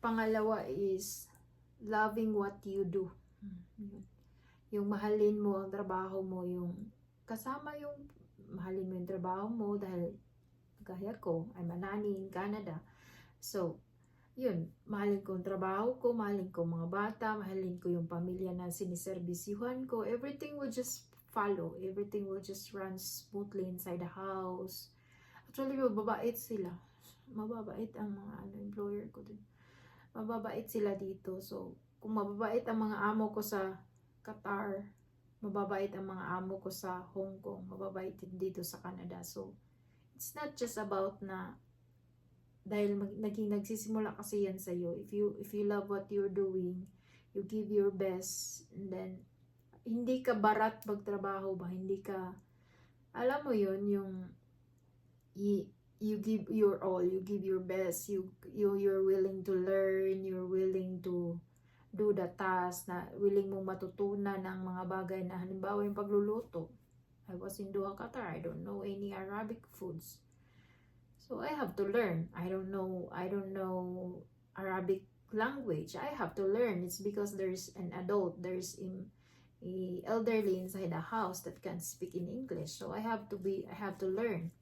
pangalawa is loving what you do. Yung mahalin mo ang trabaho mo, yung kasama yung mahalin mo yung trabaho mo dahil gaya ko, I'm a nanny in Canada. So, yun, mahalin ko yung trabaho ko, mahalin ko mga bata, mahalin ko yung pamilya na siniservisyuhan ko. Everything will just follow. Everything will just run smoothly inside the house. Actually, mababait sila. Mababait ang mga employer ko din. Mababait sila dito. So, kung mababait ang mga amo ko sa Qatar, mababait ang mga amo ko sa Hong Kong, mababait din dito sa Canada. So, it's not just about na dahil nagsisimula kasi yan sa'yo. If you love what you're doing, you give your best, and then hindi ka barat magtrabaho ba, hindi ka, alam mo yun, yung you give your all, you give your best, you're willing to learn, you're willing to do the task, na willing mong matutunan ng mga bagay na halimbawa yung pagluluto. I was in Doha, Qatar. I don't know any Arabic foods. So I have to learn. I don't know Arabic language. I have to learn. It's because there's an adult, there's a elderly inside the house that can speak in English. So I have to learn.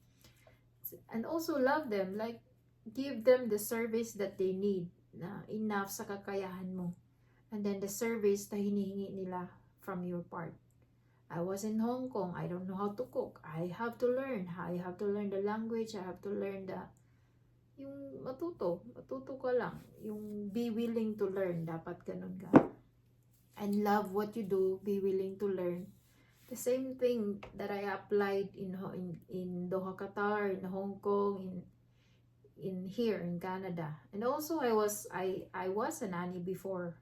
And also love them, like give them the service that they need, na enough sa kakayahan mo. And then the service na hinihingi nila from your part. I was in Hong Kong. I don't know how to cook. I have to learn. I have to learn the language. I have to learn yung matuto ka lang. Yung be willing to learn. Dapat ganun ka. And love what you do. Be willing to learn. The same thing that I applied in Doha, Qatar, in Hong Kong, in here in Canada. And also I was a nanny before.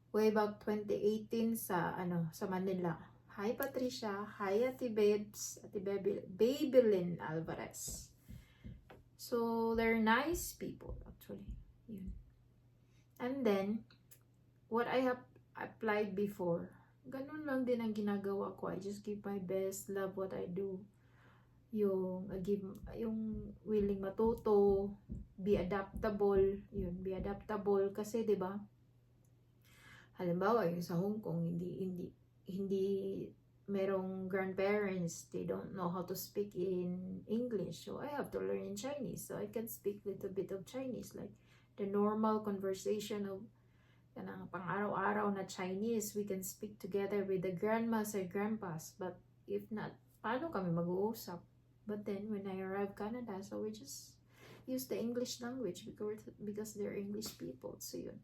Way back 2018 sa Manila. Hi Patricia, hi Ate Babes, Ate Babylin Alvarez. So they're nice people actually. Yun. And then what I have applied before, ganun lang din ang ginagawa ko. I just give my best, love what I do. Yung willing matuto, be adaptable, be adaptable kasi 'di ba? Halimbawa, yung sa Hong Kong, hindi merong grandparents, they don't know how to speak in English. So I have to learn in Chinese. So I can speak a little bit of Chinese, like the normal conversation of pang-araw-araw na Chinese. We can speak together with the grandmas or grandpas. But if not, paano kami mag-uusap? But then when I arrived Canada, so we just use the English language because they're English people. So yun.